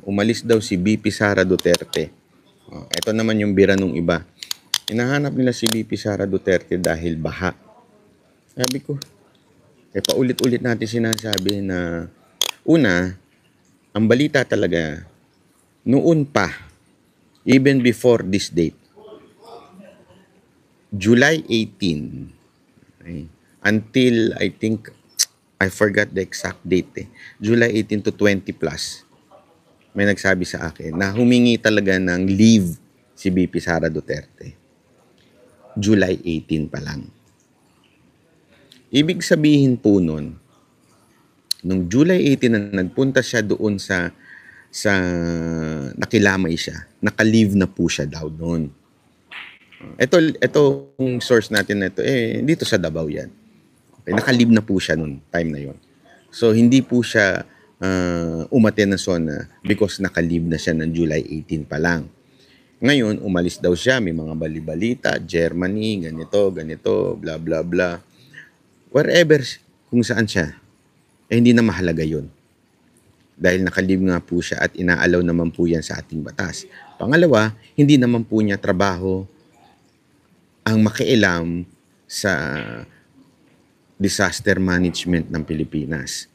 umalis daw si BP Sara Duterte. Ito naman yung bira nung iba. Hinahanap nila si BP Sara Duterte dahil baha. Sabi ko, paulit-ulit natin sinasabi na una, ang balita talaga, noon pa, even before this date, July 18, okay, until I think, I forgot the exact date July 18 to 20 plus, may nagsabi sa akin na humingi talaga ng leave si BP Sara Duterte. July 18 pa lang. Ibig sabihin po nun, nung July 18 na nagpunta siya doon sa nakilamay siya, naka-leave na po siya daw doon. Itong source natin na ito, dito sa Davao yan. Okay, naka-leave na po siya noon, time na yon. So, hindi po siya umaten na SONA because naka-leave na siya ng July 18 pa lang. Ngayon, umalis daw siya, may mga balibalita, Germany, ganito, bla bla bla. Wherever, kung saan siya, hindi na mahalaga yun. Dahil naka-leave nga po siya at inaalaw naman po yan sa ating batas. Pangalawa, hindi naman po niya trabaho ang makialam sa disaster management ng Pilipinas.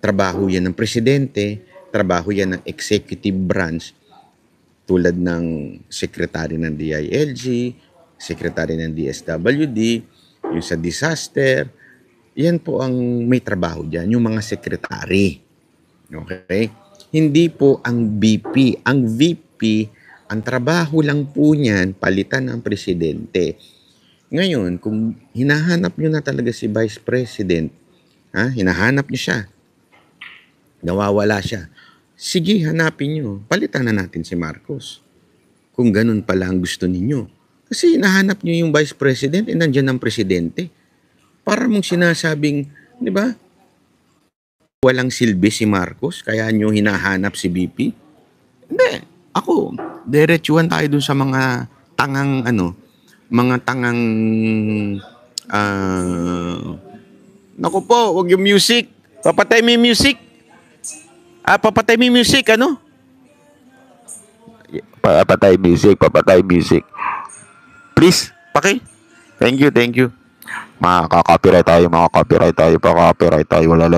Trabaho yan ng presidente, trabaho yan ng executive branch, tulad ng secretary ng DILG, secretary ng DSWD, yung sa disaster, yan po ang may trabaho dyan, yung mga sekretary. Okay? Hindi po ang VP. Ang VP, ang trabaho lang po niyan, palitan ng presidente. Ngayon, kung hinahanap nyo na talaga si Vice President, hinahanap nyo siya, nawawala siya, sige, hanapin nyo, palitan na natin si Marcos. Kung ganun pala ang gusto ninyo. Kasi hinahanap nyo yung Vice President, nandyan ang presidente. Para mong sinasabing, di ba, walang silbi si Marcos, kaya nyo hinahanap si BP? Hindi. Ako, diretsuhan tayo dun sa mga tangang, naku po, wag yung music. Papatay mo yung music. Papatay mo yung music, Papatay music. Please, Thank you. Makaka-copyright tayo, pa-copyright tayo. Wala.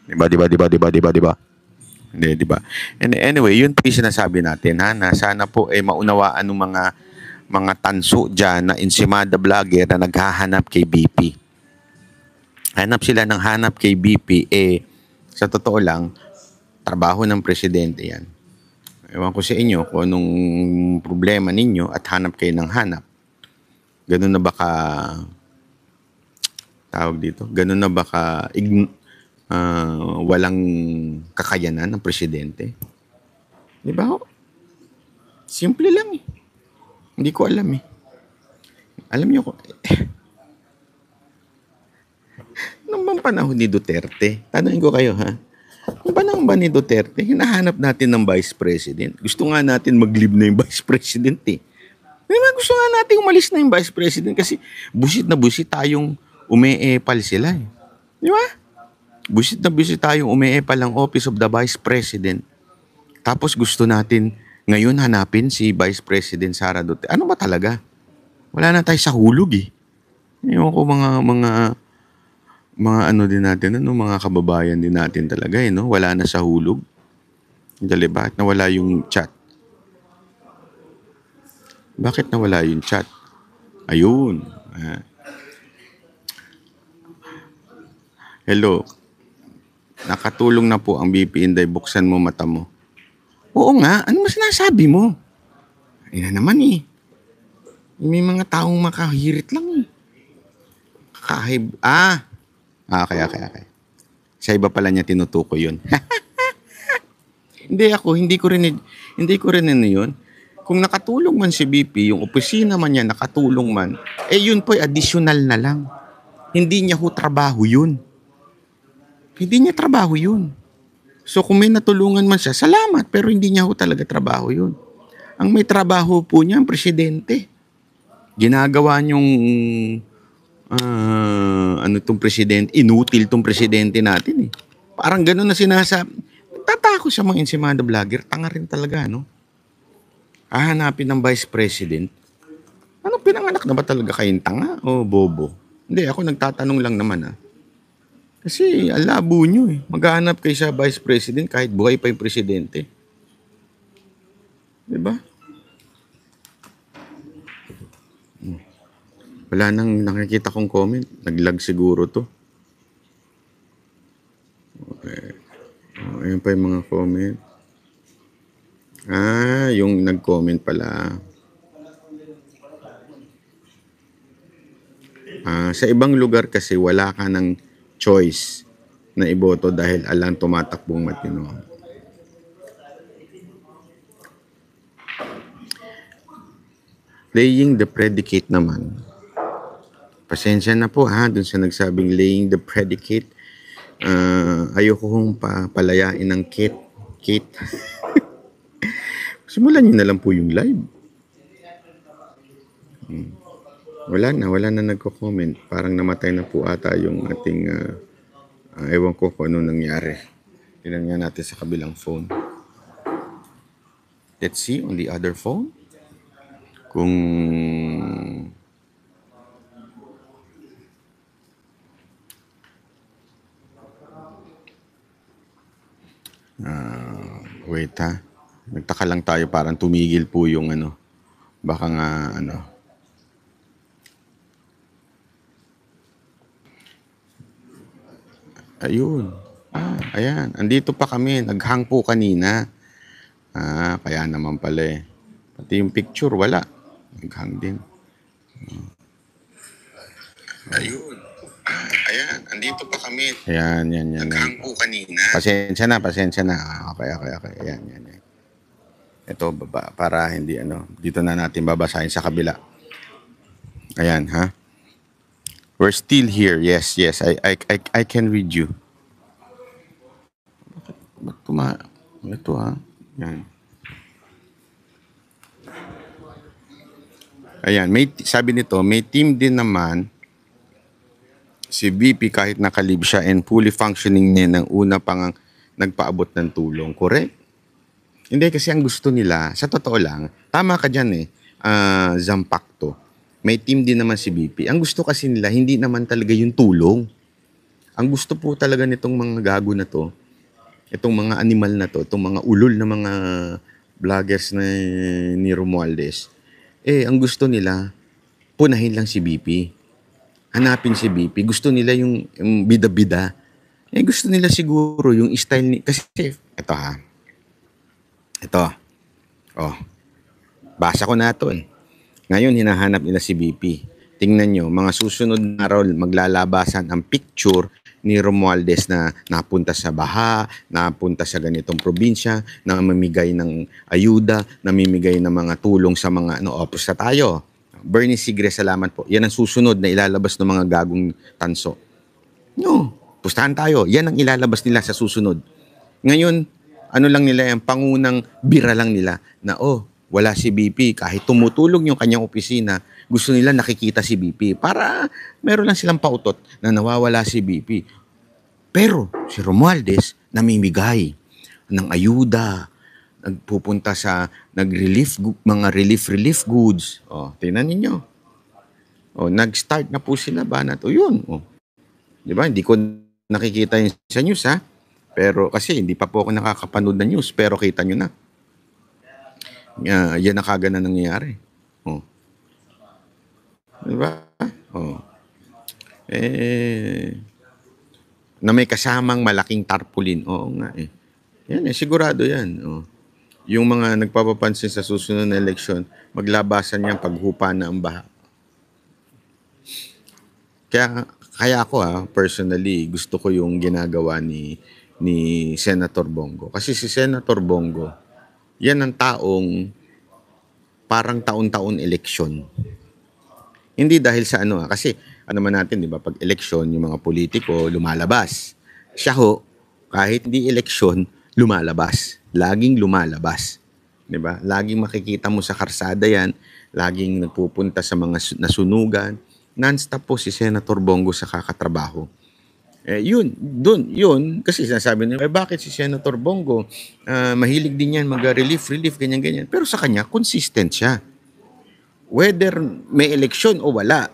Diba? Hindi, diba? And anyway, yun po yung sinasabi natin, na sana po maunawaan ng mga tanso dyan na insimada vlogger na naghahanap kay BP. Hanap sila ng hanap kay BP, sa totoo lang, trabaho ng presidente yan. Ewan ko sa inyo kung anong problema ninyo at hanap kayo ng hanap. Ganun na baka walang kakayanan ng presidente? Di ba? Simple lang Hindi ko alam Alam niyo ko, nung bang panahon ni Duterte, tanongin ko kayo nung panahon ba ni Duterte, hinahanap natin ng Vice President. Gusto nga natin mag-leave na yung Vice President Diba? Gusto nga natin umalis na yung Vice President kasi busit na busit tayong umeepal sila Di ba? Busit na busit tayong umeepal ang Office of the Vice President. Tapos gusto natin ngayon hanapin si Vice President Sara Duterte. Ano ba talaga? Wala na tayo sa hulog Ewan ko mga din natin, mga kababayan din natin talaga wala na sa hulog. Dali, bakit nawala yung chat? Ayun. Hello. Nakatulong na po ang BP Inday. Buksan mo mata mo. Oo nga. Ano mas sinasabi mo? Ayun na naman May mga taong makahirit lang Okay. Sa iba pala niya tinutukoy yun. Hindi ko rin yun. Kung nakatulong man si BP, yung opisina man niya nakatulong man, yun po additional na lang. Hindi niya trabaho yun. So kung may natulungan man siya, salamat, pero hindi niya talaga trabaho yun. Ang may trabaho po niya, ang presidente. Ginagawa niyong tong presidente, inutil tong presidente natin Parang gano'n na sinasabi. Tatako siya mga insimada vlogger. Tanga rin talaga, no? Hahanapin ng vice president. Ano, pinanganak na ba talaga kayong tanga o bobo? Hindi, ako nagtatanong lang naman, ah. Kasi ang labo nyo eh. Maghahanap kayo sa vice president kahit buhay pa yung presidente. Diba? Wala nang nakikita kong comment. Naglag siguro to. Okay. Ayun pa yung mga comment. Yung nag-comment pala. Sa ibang lugar kasi wala ka ng choice na iboto dahil alang tumatakbong matino. Laying the predicate naman. Pasensya na po dun sa nagsabing laying the predicate. Ayoko kong palayain ng Kate. Simulan niyo na lang po yung live. Wala na nagko-comment. Parang namatay na po ata yung ating, ewan ko kung ano nangyari. Tingnan nga natin sa kabilang phone. Let's see on the other phone. Kung wait ha. Nagtaka lang tayo, parang tumigil po yung ano. Baka nga ano. Ayun. Ayan. Andito pa kami. Naghang po kanina. Kaya naman pala eh. Pati yung picture, wala. Naghang din. Ayun. Ayan. Andito pa kami. Ayan. Naghang po kanina. Pasensya na. Okay. Ayan. Ito, baba. Para hindi ano. Dito na natin babasahin sa kabila. Ayan, ha? We're still here. Yes. I can read you. Bakit ito Yan. Ayan, sabi nito, may team din naman si VP kahit nakalib siya and fully functioning din ng una pang nagpaabot ng tulong. Correct? Hindi, kasi ang gusto nila, sa totoo lang, tama ka dyan Zampacto. May team din naman si VP. Ang gusto kasi nila, hindi naman talaga yung tulong. Ang gusto po talaga nitong mga gago na to, itong mga animal na to, itong mga ulol na mga vloggers na ni Romualdez, ang gusto nila, punahin lang si BP. Hanapin si BP. Gusto nila yung bida-bida. Gusto nila siguro yung style ni... Kasi, ito ha. Ito. Basa ko na ito Ngayon, hinahanap nila si BP. Tingnan nyo, mga susunod na role, maglalabasan ang picture ni Romualdez na napunta sa baha, napunta sa ganitong probinsya, na mamimigay ng ayuda, namimigay ng mga tulong sa mga opos na tayo. Bernie Sigre, salamat po. Yan ang susunod na ilalabas ng mga gagong tanso. No, pustahan tayo. Yan ang ilalabas nila sa susunod. Ngayon, ano lang nila yan, pangunang bira lang nila na wala si BP. Kahit tumutulong yung kanyang opisina, gusto nila nakikita si BP para meron lang silang pautot na nawawala si BP. Pero si Romualdez namimigay ng ayuda, nagpupunta sa mga relief goods. Tingnan ninyo. Nag-start na po sila banat. Yun. Di ba? Hindi ko nakikita yun sa news ha. Pero kasi hindi pa po ako nakakapanood ng news, pero kita nyo na. Yan na kagad na nangyayari. Diba? Na may kasamang malaking tarpaulin. Oo nga Yan sigurado yan. Yung mga nagpapapansin sa susunod na eleksyon, maglabasan yan paghupa na ang baha. Kaya ako personally, gusto ko yung ginagawa ni Senator Bongo. Kasi si Senator Bongo, yan ang taong parang taon-taon eleksyon. Hindi dahil sa kasi man natin, di ba, pag eleksyon, yung mga politiko lumalabas. Siya kahit hindi eleksyon, lumalabas. Laging lumalabas. Di ba? Laging makikita mo sa karsada yan, laging nagpupunta sa mga nasunugan. Non-stop po si Senator Bongo sa kakatrabaho. Yun, kasi sinasabi nila, bakit si Senator Bongo, mahilig din yan mag-relief, ganyan-ganyan. Pero sa kanya, consistent siya. Whether may eleksyon o wala.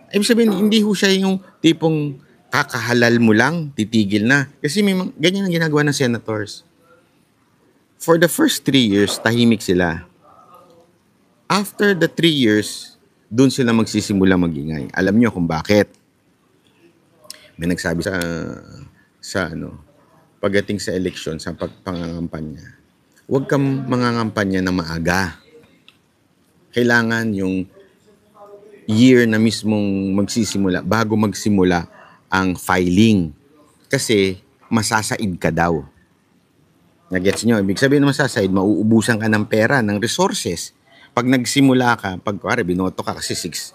Ibig sabihin, hindi ho siya yung tipong kakahalal mo lang, titigil na. Kasi ganyan ang ginagawa ng senators. For the first 3 years, tahimik sila. After the 3 years, doon sila magsisimula magingay. Alam niyo kung bakit? May nagsabi pagdating sa eleksyon, sa pangangampanya, huwag kang mangangampanya na maaga. Kailangan yung year na mismong magsisimula, bago magsimula ang filing. Kasi masasaid ka daw. Nagets nyo? Ibig sabihin na masasaid, mauubusan ka ng pera, ng resources. Pag nagsimula ka, pag binoto ka kasi 6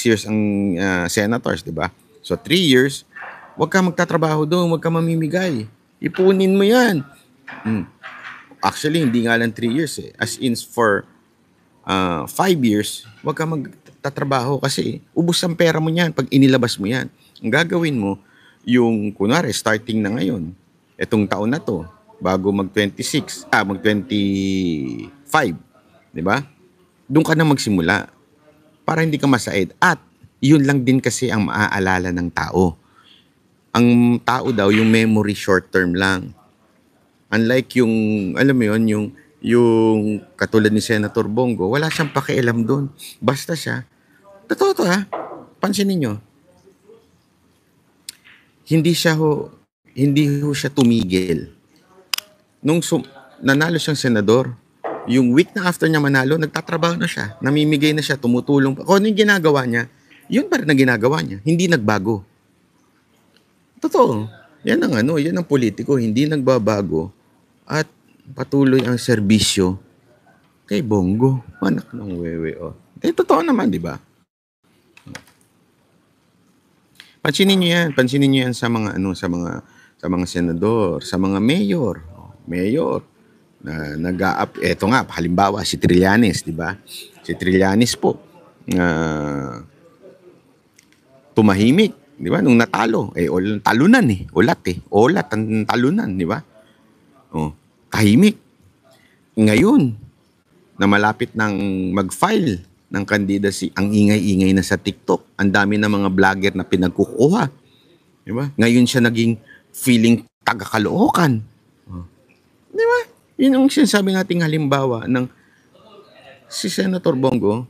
years ang senators, di ba? So 3 years, huwag ka magtatrabaho doon, huwag ka mamimigay. Ipunin mo yan. Actually, hindi nga lang 3 years eh. As in for 5 years, huwag ka magtatrabaho kasi ubos ang pera mo yan pag inilabas mo yan. Ang gagawin mo, yung kunwari, starting na ngayon, etong taon na to, bago mag-25, di ba? Doon ka na magsimula para hindi ka masaid. At yun lang din kasi ang maaalala ng tao. Ang tao daw, yung memory short term lang. Unlike yung, alam mo yun, yung katulad ni Senator Bongo, wala siyang pakialam doon. Basta siya, totoo to ha, pansinin nyo, hindi ho siya tumigil. Nung nanalo siyang senador, yung week na after niya manalo, nagtatrabaho na siya, namimigay na siya, tumutulong pa. Kung ano yung ginagawa niya, yun pa rin ang ginagawa niya, hindi nagbago. Totoo, yan ang politiko, hindi nagbabago at patuloy ang serbisyo kay Bongo, anak ng wewe. Totoo naman, di ba? Pansinin niyo yan sa mga senador, sa mga mayor na eto nga halimbawa si Trillanes, di ba? Si Trillanes po tumahimik, di ba? Nung natalo, talunan olat ang talunan, di ba? Tahimik. Ngayon na malapit ng mag-file ng candidacy, ang ingay-ingay na sa TikTok. Ang dami na mga vlogger na pinagkukuha. Di ba? Ngayon siya naging feeling taga-Caloocan. Di ba? Yun ang sinasabi nating halimbawa ng si Senator Bongo,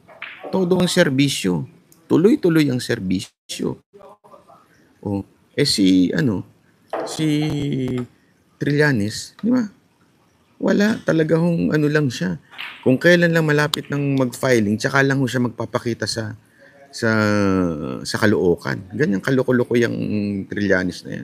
todo ang serbisyo. Tuloy-tuloy ang serbisyo. Si Trillanes, di ba? Wala, talaga lang siya. Kung kailan lang malapit ng mag-filing, tsaka lang siya magpapakita sa Caloocan. Ganyan kaloko-loko yung Trillanes na yan.